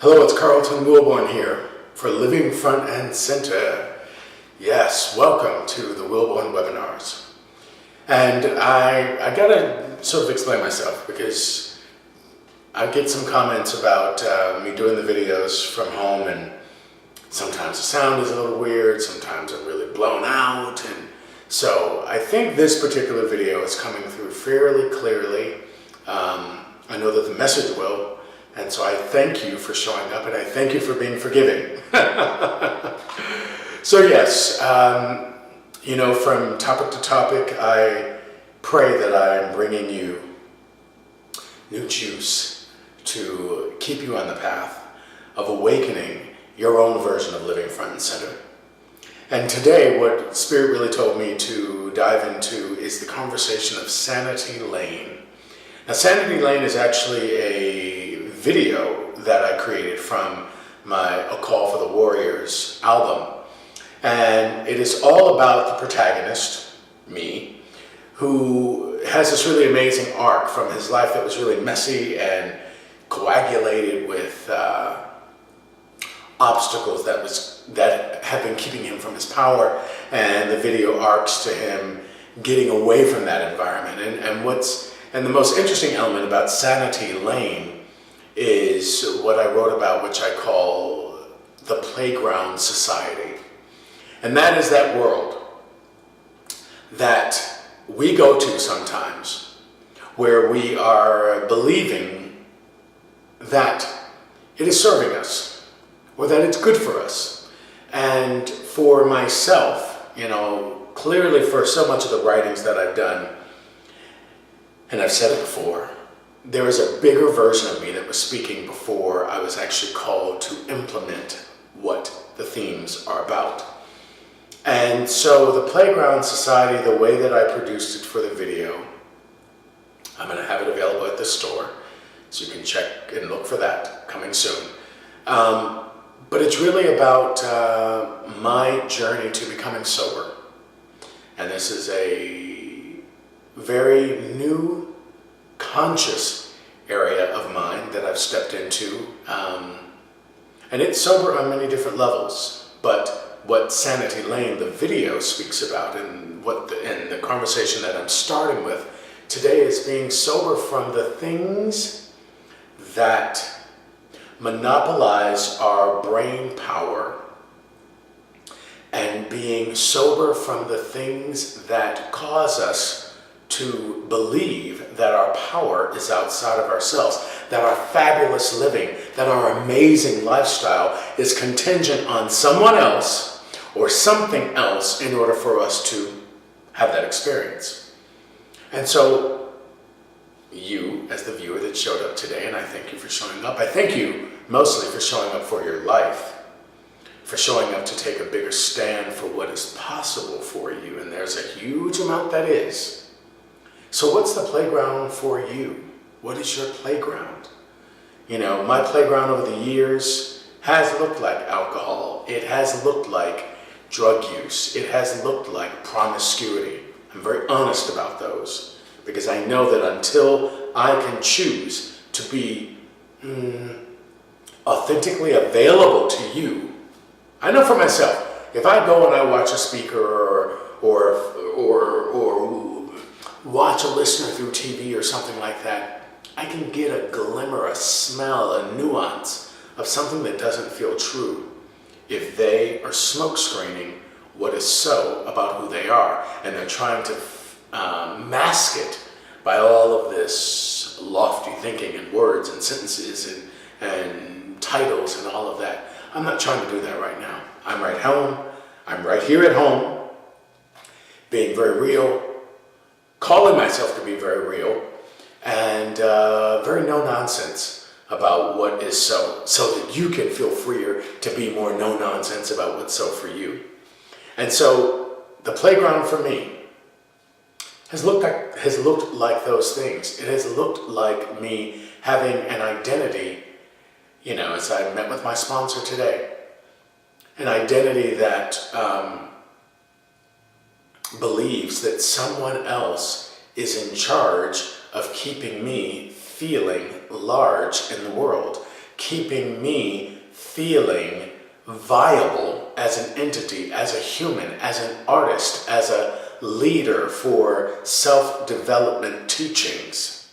Hello, it's Carlton Wilborn here for Living Front and Center. Yes, welcome to the Wilborn webinars. And I gotta sort of explain myself because I get some comments about me doing the videos from home, and sometimes the sound is a little weird, sometimes I'm really blown out, and so I think this particular video is coming through fairly clearly. I know that the message will, and so I thank you for showing up, and I thank you for being forgiving. So yes, from topic to topic, I pray that I'm bringing you new juice to keep you on the path of awakening your own version of living front and center. And today, what Spirit really told me to dive into is the conversation of Sanity Lane. Now, Sanity Lane is actually a video that I created from my A Call for the Warriors album. And it is all about the protagonist, me, who has this really amazing arc from his life that was really messy and coagulated with obstacles that have been keeping him from his power, and the video arcs to him getting away from that environment. And the most interesting element about Sanity Lane is what I wrote about, which I call the playground society. And that is that world that we go to sometimes where we are believing that it is serving us or that it's good for us. And for myself, clearly for so much of the writings that I've done, and I've said it before, there is a bigger version of me that was speaking before I was actually called to implement what the themes are about. And so the Playground Society, the way that I produced it for the video, I'm going to have it available at the store, so you can check and look for that coming soon. But it's really about my journey to becoming sober. And this is a very new, conscious area of mine that I've stepped into. And it's sober on many different levels. But what Sanity Lane, the video, speaks about, and the conversation that I'm starting with today is being sober from the things that monopolize our brain power, and being sober from the things that cause us to believe that our power is outside of ourselves, that our fabulous living, that our amazing lifestyle is contingent on someone else or something else in order for us to have that experience. And so you, as the viewer that showed up today, and I thank you for showing up, I thank you mostly for showing up for your life, for showing up to take a bigger stand for what is possible for you, and there's a huge amount that is. So what's the playground for you? What is your playground? My playground over the years has looked like alcohol. It has looked like drug use. It has looked like promiscuity. I'm very honest about those because I know that until I can choose to be authentically available to you, I know for myself, if I go and I watch a speaker or watch a listener through TV or something like that, I can get a glimmer, a smell, a nuance of something that doesn't feel true if they are smoke screening what is so about who they are, and they're trying to mask it by all of this lofty thinking and words and sentences and titles and all of that. I'm not trying to do that right now. I'm right home. I'm right here at home, being very real, calling myself to be very real, and very no-nonsense about what is so that you can feel freer to be more no-nonsense about what's so for you. And so the playground for me has looked like those things. It has looked like me having an identity, as I met with my sponsor today, an identity that believes that someone else is in charge of keeping me feeling large in the world, keeping me feeling viable as an entity, as a human, as an artist, as a leader for self-development teachings.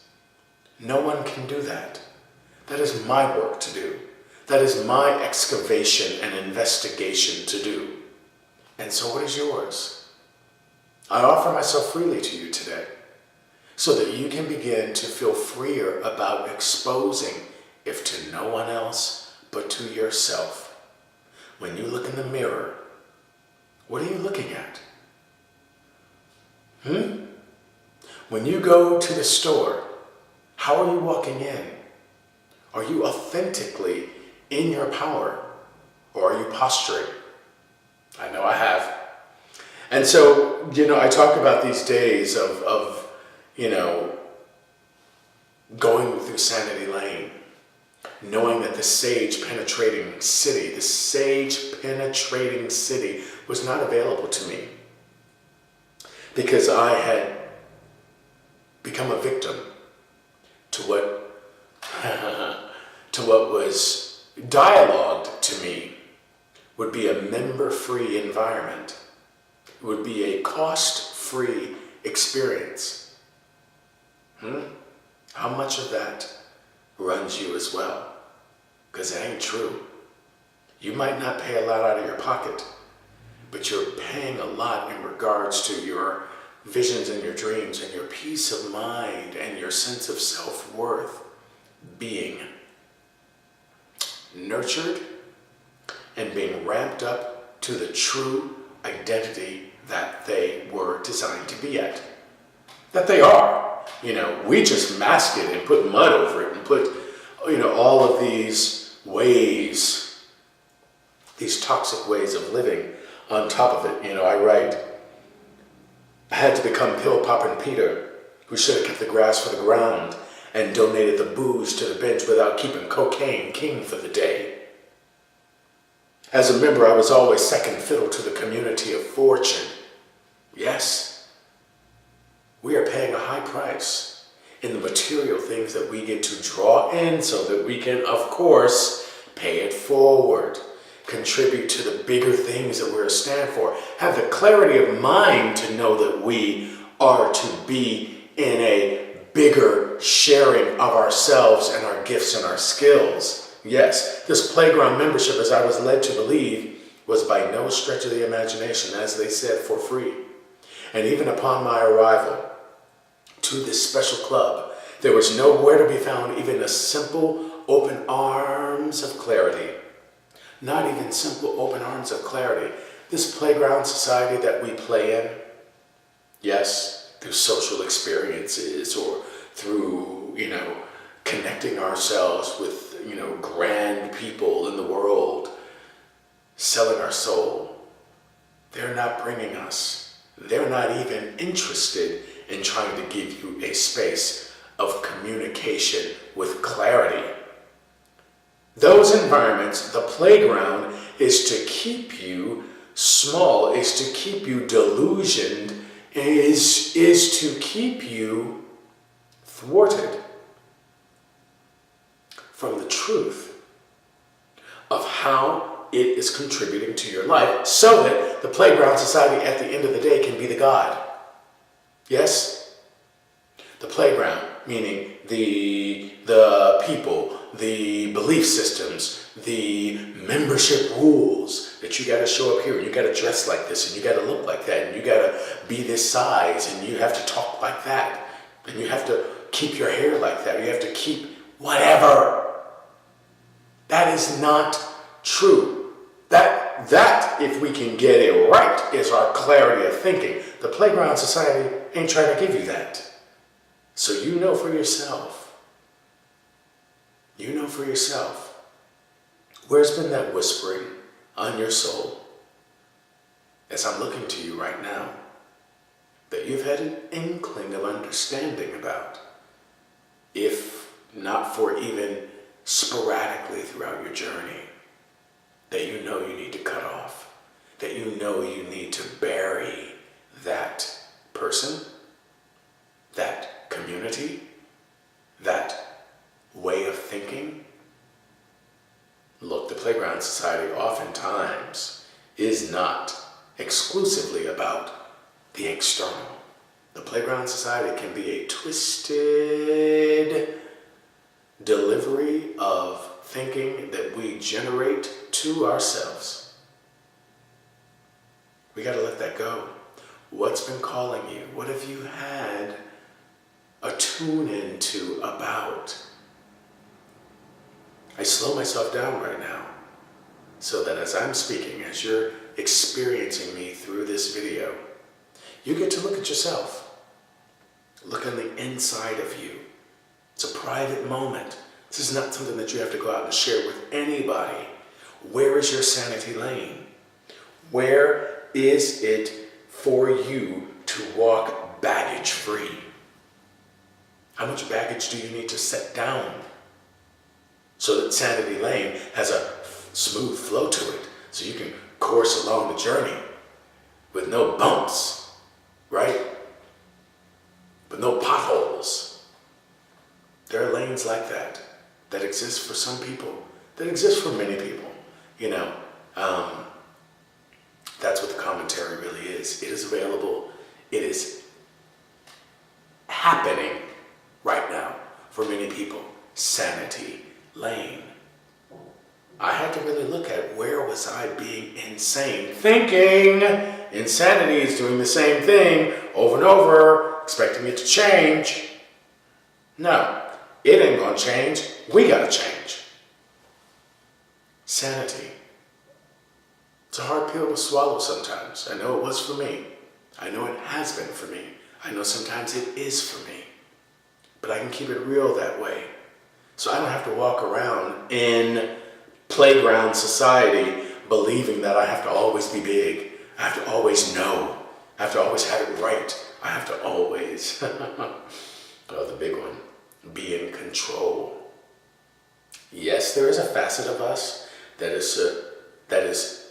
No one can do that. That is my work to do. That is my excavation and investigation to do. And so what is yours? I offer myself freely to you today so that you can begin to feel freer about exposing, if to no one else, but to yourself. When you look in the mirror, what are you looking at? When you go to the store, how are you walking in? Are you authentically in your power, or are you posturing? I know I have. And so, I talk about these days of going through Sanity Lane, knowing that the sage-penetrating city was not available to me because I had become a victim to what was dialogued to me would be a member-free environment. It would be a cost-free experience. How much of that runs you as well? Because it ain't true. You might not pay a lot out of your pocket, but you're paying a lot in regards to your visions and your dreams and your peace of mind and your sense of self-worth being nurtured and being ramped up to the true identity that they were designed to be at. That they are. We just mask it and put mud over it and put, all of these ways, these toxic ways of living on top of it. I write, I had to become pill-popping Peter, who should have kept the grass for the ground and donated the booze to the bench without keeping cocaine king for the day. As a member, I was always second fiddle to the community of fortune. Yes, we are paying a high price in the material things that we get to draw in so that we can, of course, pay it forward, contribute to the bigger things that we're a stand for, have the clarity of mind to know that we are to be in a bigger sharing of ourselves and our gifts and our skills. Yes, this playground membership, as I was led to believe, was by no stretch of the imagination, as they said, for free. And even upon my arrival to this special club, there was nowhere to be found even a simple open arms of clarity. Not even simple open arms of clarity. This playground society that we play in, yes, through social experiences or through, connecting ourselves with, grand people in the world, selling our soul. They're not bringing us. They're not even interested in trying to give you a space of communication with clarity. Those environments, the playground, is to keep you small, is to keep you delusioned, is to keep you thwarted from the truth of how it is contributing to your life so that the playground society at the end of the day can be the God. Yes? The playground, meaning the people, the belief systems, the membership rules that you got to show up here and you got to dress like this and you got to look like that and you got to be this size and you have to talk like that and you have to keep your hair like that. You have to keep whatever. That is not true. That, if we can get it right, is our clarity of thinking. The playground society ain't trying to give you that. So you know for yourself. You know for yourself. Where's been that whispering on your soul as I'm looking to you right now that you've had an inkling of understanding about, if not for even sporadically throughout your journey, that you know you need to cut off, that you know you need to bury that person, that community, that way of thinking, Playground Society oftentimes is not exclusively about the external. The Playground Society can be a twisted delivery of thinking that we generate to ourselves. We got to let that go. What's been calling you? What have you had a tune into about? I slow myself down right now so that as I'm speaking, as you're experiencing me through this video, you get to look at yourself. Look on the inside of you. It's a private moment. This is not something that you have to go out and share with anybody. Where is your sanity lane? Where is it for you to walk baggage free? How much baggage do you need to set down so that sanity lane has a smooth flow to it, so you can course along the journey with no bumps, right? With no potholes. There are lanes like that exist for some people, that exist for many people. That's what the commentary really is. It is available. It is happening right now for many people. Sanity lane. I had to really look at where was I being insane thinking. Insanity is doing the same thing over and over, expecting it to change. No, it ain't gonna change. We gotta change. Sanity. It's a hard pill to swallow sometimes. I know it was for me. I know it has been for me. I know sometimes it is for me. But I can keep it real that way. So I don't have to walk around in Playground Society believing that I have to always be big. I have to always know. I have to always have it right. I have to always, oh, the big one, be in control. Yes, there is a facet of us that is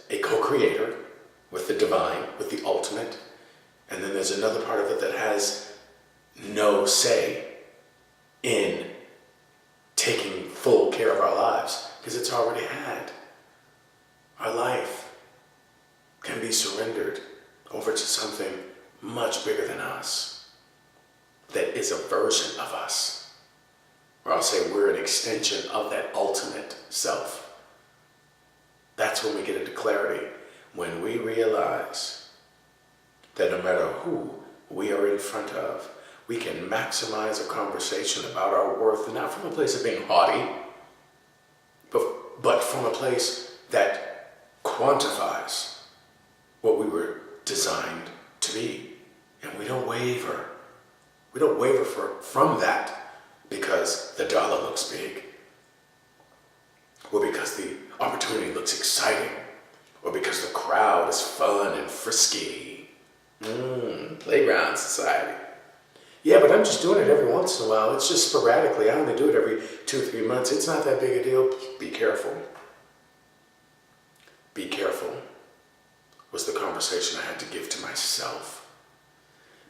a co-creator with the divine, with the ultimate. And then there's another part of it that has no say in taking full care of our lives, because it's already had. Our life can be surrendered over to something much bigger than us, that is a version of us. Or I'll say we're an extension of that ultimate self. That's when we get into clarity, when we realize that no matter who we are in front of, we can maximize a conversation about our worth, not from a place of being haughty, but from a place that quantifies what we were designed to be. And we don't waver. We don't waver from that because the dollar looks big, or because the opportunity looks exciting, or because the crowd is fun and frisky. Playground Society. Yeah, but I'm just doing it every once in a while. It's just sporadically. I only do it every 2 or 3 months. It's not that big a deal. Be careful. Be careful was the conversation I had to give to myself.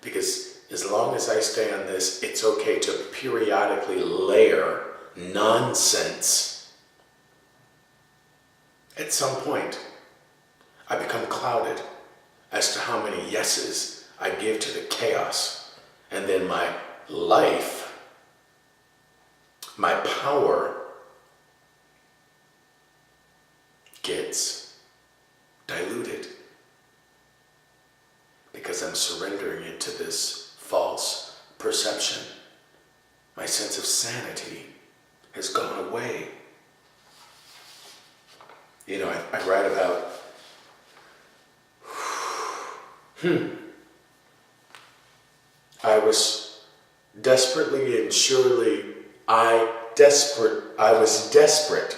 Because as long as I stay on this, it's okay to periodically layer nonsense. At some point, I become clouded as to how many yeses I give to the chaos. And then my life, my power gets diluted because I'm surrendering it to this false perception. My sense of sanity has gone away. I write about I was desperately and surely, I was desperate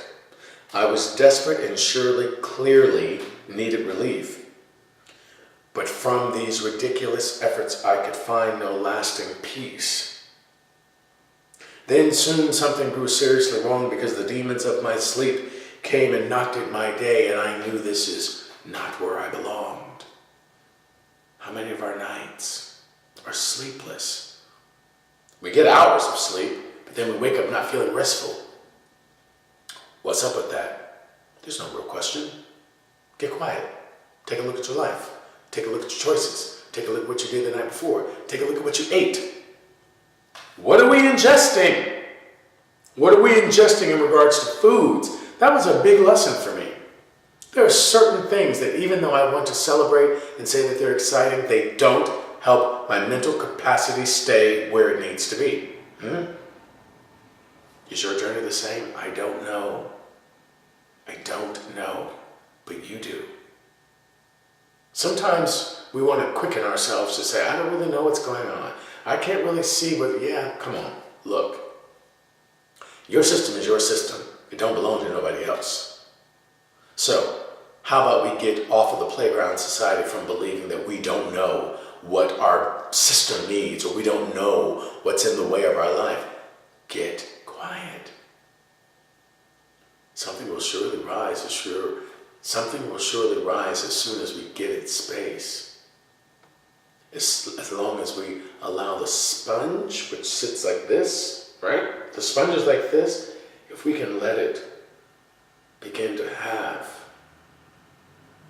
and surely, clearly needed relief. But from these ridiculous efforts, I could find no lasting peace. Then soon something grew seriously wrong because the demons of my sleep came and knocked at my day, and I knew this is not where I belonged. How many of our nights are sleepless? We get hours of sleep, but then we wake up not feeling restful. What's up with that? There's no real question. Get quiet. Take a look at your life. Take a look at your choices. Take a look at what you did the night before. Take a look at what you ate. What are we ingesting? What are we ingesting in regards to foods? That was a big lesson for me. There are certain things that even though I want to celebrate and say that they're exciting, they don't help my mental capacity stay where it needs to be. Is your journey the same? I don't know. I don't know, but you do. Sometimes we want to quicken ourselves to say, I don't really know what's going on. I can't really see what, come on, look. Your system is your system. It don't belong to nobody else. So, how about we get off of the playground society from believing that we don't know what our system needs or we don't know what's in the way of our life. Get quiet. Something will surely rise Something will surely rise as soon as we give it space. As long as we allow the sponge, which sits like this, right? The sponge is like this. If we can let it begin to have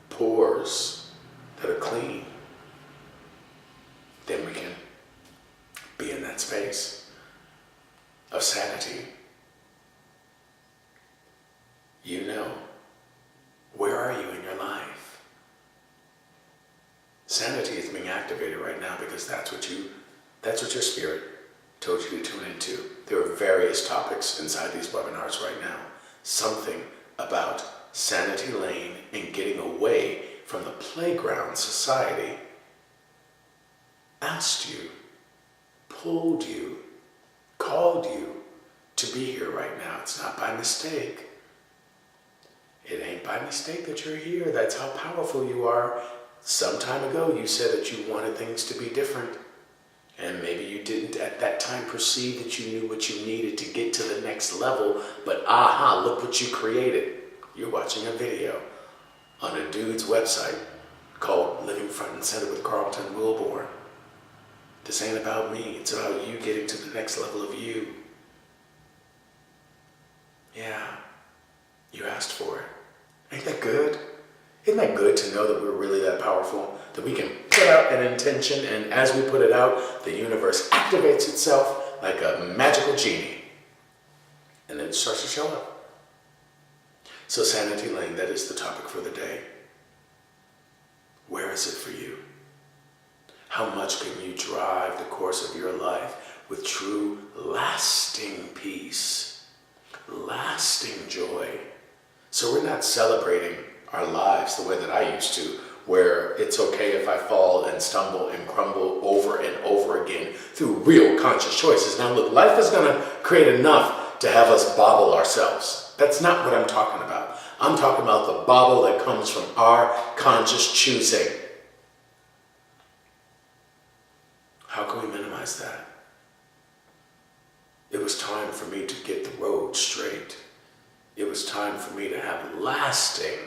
pores that are clean, then we can be in that space of sanity. You know, where are you in your life? Sanity is being activated right now because that's what your spirit told you to tune into. There are various topics inside these webinars right now. Something about Sanity Lane and getting away from the playground society asked you, pulled you, called you to be here right now. It's not by mistake. It ain't by mistake that you're here. That's how powerful you are. Some time ago, you said that you wanted things to be different. And maybe you didn't at that time perceive that you knew what you needed to get to the next level. But aha, look what you created. You're watching a video on a dude's website called Living Front and Center with Carlton Wilborn. This ain't about me. It's about you getting to the next level of you. Yeah, you asked for it. Ain't that good? Isn't that good to know that we're really that powerful? That we can put out an intention, and as we put it out, the universe activates itself like a magical genie. And then it starts to show up. So Sanity Lane, that is the topic for the day. Where is it for you? How much can you drive the course of your life with true lasting peace, lasting joy? So we're not celebrating our lives the way that I used to, where it's okay if I fall and stumble and crumble over and over again through real conscious choices. Now look, life is going to create enough to have us bobble ourselves. That's not what I'm talking about. I'm talking about the bobble that comes from our conscious choosing. How can we minimize that? It was time for me to get the road straight. It was time for me to have lasting,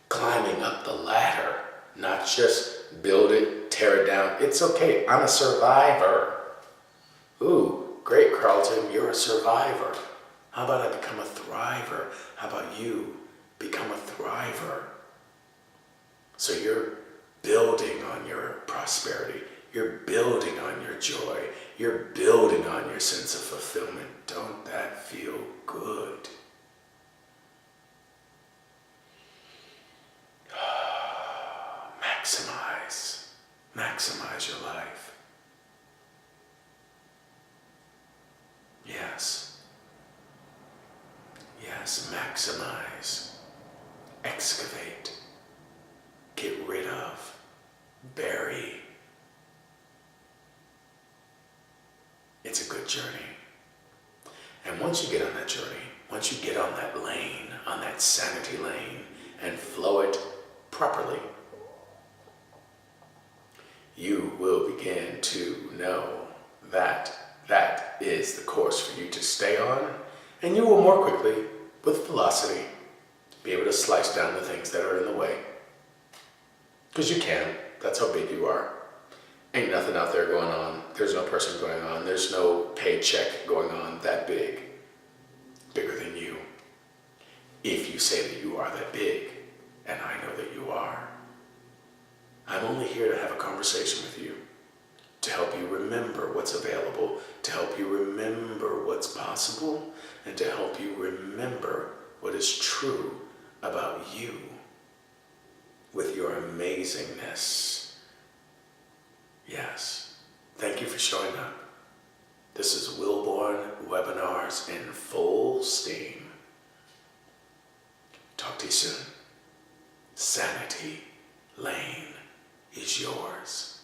climbing up the ladder, not just build it, tear it down. It's okay, I'm a survivor. Ooh, great, Carlton, you're a survivor. How about I become a thriver? How about you become a thriver? So you're building on your prosperity. You're building on your joy. You're building on your sense of fulfillment. Don't that feel good? Maximize your life. Yes, maximize, excavate, get rid of, bury. It's a good journey. And once you get on that journey, once you get on that lane, on that sanity lane, and flow it properly, you will begin to know that that is the course for you to stay on, and you will more quickly, with velocity, be able to slice down the things that are in the way. Because you can. That's how big you are. Ain't nothing out there going on. There's no person going on. There's no paycheck going on that big. possible and to help you remember what is true about you with your amazingness. Yes, thank you for showing up. This is Wilborn Webinars in full steam. Talk to you soon. Sanity Lane is yours.